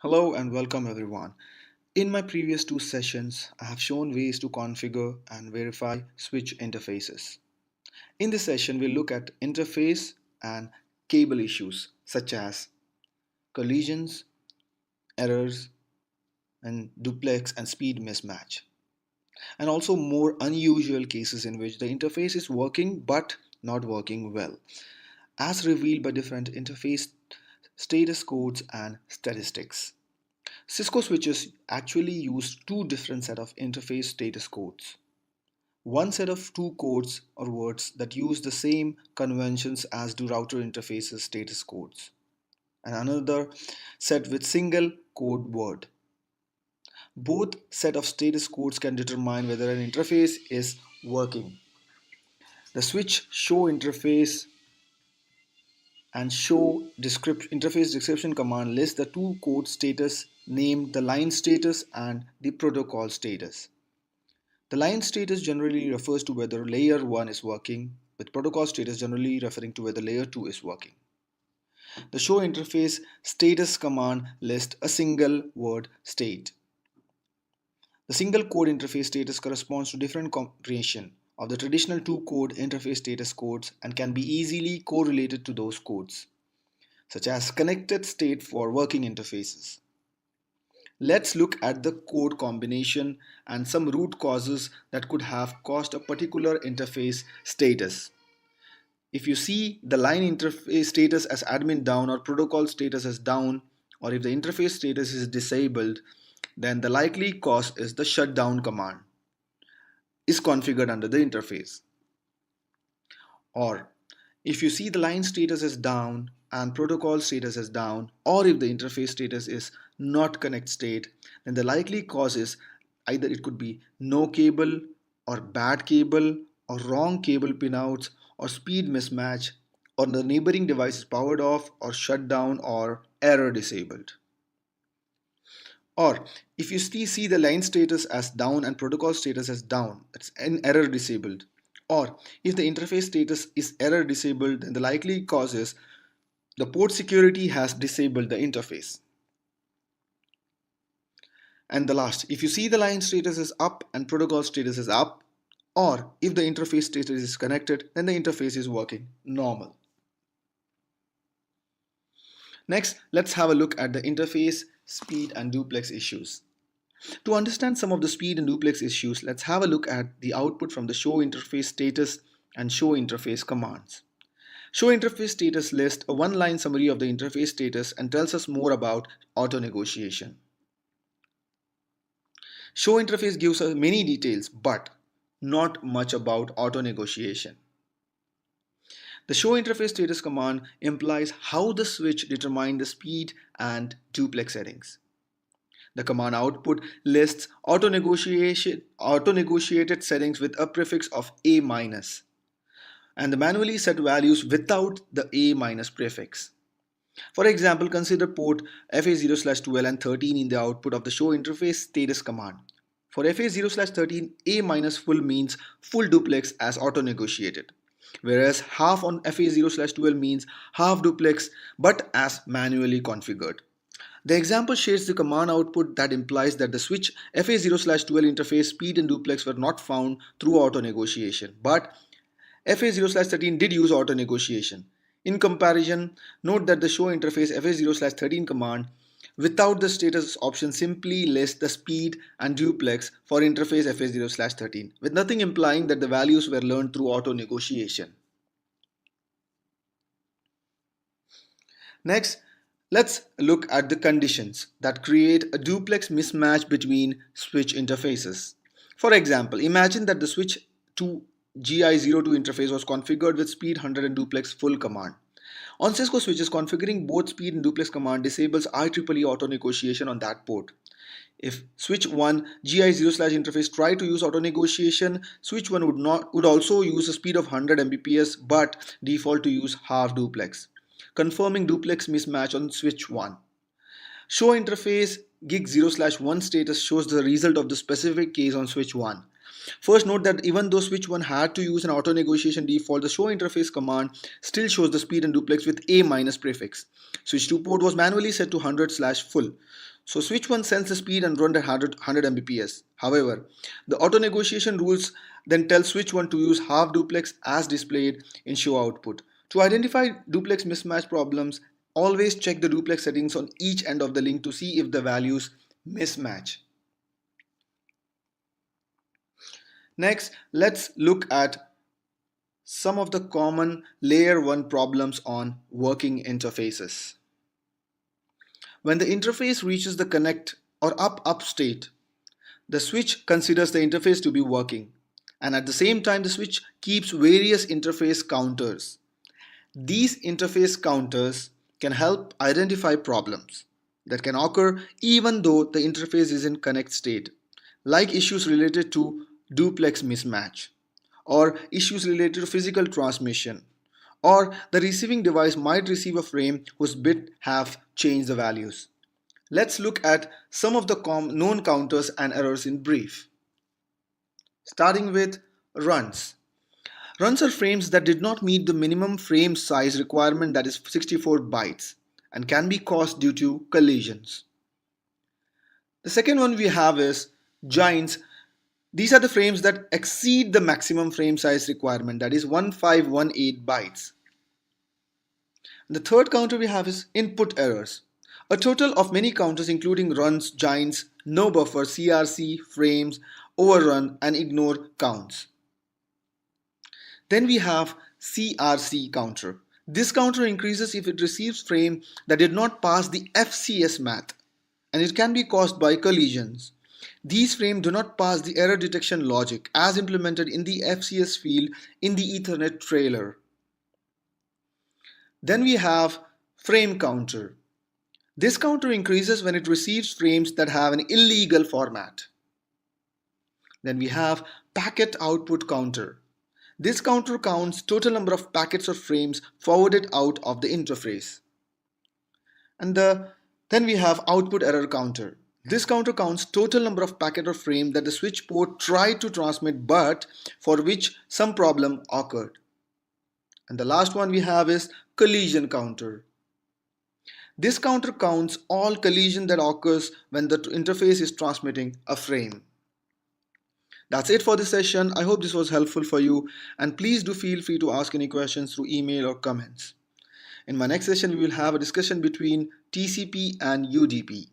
Hello and welcome everyone. In my previous two sessions, I have shown ways to configure and verify switch interfaces. In this session, we'll look at interface and cable issues such as collisions, errors, and duplex and speed mismatch, and also more unusual cases in which the interface is working but not working well, as revealed by different interface status codes and statistics. Cisco switches actually use two different set of interface status codes. One set of two codes or words that use the same conventions as do router interfaces status codes, and another set with single code word. Both set of status codes can determine whether an interface is working. The switch show interface and show interface description command lists the two code status named the line status and the protocol status. The line status generally refers to whether layer 1 is working, with protocol status generally referring to whether layer 2 is working. The show interface status command lists a single word state. The single code interface status corresponds to different combination of the traditional two code interface status codes and can be easily correlated to those codes, such as connected state for working interfaces. Let's look at the code combination and some root causes that could have caused a particular interface status. If you see the line interface status as admin down or protocol status as down, or if the interface status is disabled, then the likely cause is the shutdown command is configured under the interface. Or if you see the line status is down and protocol status is down, or if the interface status is not connect state, then the likely cause is either it could be no cable or bad cable or wrong cable pinouts or speed mismatch or the neighboring device is powered off or shut down or error disabled. Or if you see the line status as down and protocol status as down, that's an error disabled. Or if the interface status is error disabled, then the likely cause is the port security has disabled the interface. And the last, if you see the line status is up and protocol status is up, or if the interface status is connected, then the interface is working normal. Next, let's have a look at the interface, speed, and duplex issues. To understand some of the speed and duplex issues, let's have a look at the output from the show interface status and show interface commands. Show interface status lists a one-line summary of the interface status and tells us more about auto negotiation. Show interface gives us many details, but not much about auto negotiation. The show interface status command implies how the switch determined the speed and duplex settings. The command output lists auto negotiated settings with a prefix of A minus and the manually set values without the A minus prefix. For example, consider port FA0/12 and 13 in the output of the show interface status command. For FA0/13, A minus full means full duplex as auto negotiated, whereas half on FA0/12 means half duplex but as manually configured. The example shares the command output that implies that the switch FA0/12 interface speed and duplex were not found through auto negotiation, but FA0/13 did use auto negotiation. In comparison, note that the show interface FA0/13 command without the status option simply lists the speed and duplex for interface FA0/13, with nothing implying that the values were learned through auto negotiation. Next, let's look at the conditions that create a duplex mismatch between switch interfaces. For example, imagine that the switch to GI02 interface was configured with speed 100 and duplex full command. On Cisco switches, configuring both speed and duplex command disables IEEE auto negotiation on that port. If switch 1 GI0/interface tried to use auto negotiation, switch 1 would also use a speed of 100 Mbps but default to use half duplex, confirming duplex mismatch on switch 1. Show interface gig 0/1 status shows the result of the specific case on switch 1. First, note that even though switch 1 had to use an auto negotiation default, the show interface command still shows the speed in duplex with a minus prefix. Switch 2 port was manually set to 100/full. So switch 1 sends the speed and run at 100 Mbps. However, the auto negotiation rules then tell switch 1 to use half duplex as displayed in show output. To identify duplex mismatch problems, always check the duplex settings on each end of the link to see if the values mismatch. Next, let's look at some of the common layer 1 problems on working interfaces. When the interface reaches the connect or up state, the switch considers the interface to be working, and at the same time the switch keeps various interface counters. These interface counters can help identify problems that can occur even though the interface is in connect state, like issues related to duplex mismatch, or issues related to physical transmission, or the receiving device might receive a frame whose bit have changed the values. Let's look at some of the known counters and errors in brief. Starting with runs. Runs are frames that did not meet the minimum frame size requirement, that is 64 bytes, and can be caused due to collisions. The second one we have is joins. These are the frames that exceed the maximum frame size requirement, that is 1518 bytes. And the third counter we have is input errors. A total of many counters including runs, joins, no buffer, CRC, frames, overrun, and ignore counts. Then we have CRC counter. This counter increases if it receives frame that did not pass the FCS math, and it can be caused by collisions. These frames do not pass the error detection logic as implemented in the FCS field in the Ethernet trailer. Then we have frame counter. This counter increases when it receives frames that have an illegal format. Then we have packet output counter. This counter counts total number of packets or frames forwarded out of the interface. And then we have output error counter. This counter counts total number of packet or frame that the switch port tried to transmit but for which some problem occurred. And the last one we have is collision counter. This counter counts all collision that occurs when the interface is transmitting a frame. That's it for this session. I hope this was helpful for you, and please do feel free to ask any questions through email or comments. In my next session, we will have a discussion between TCP and UDP.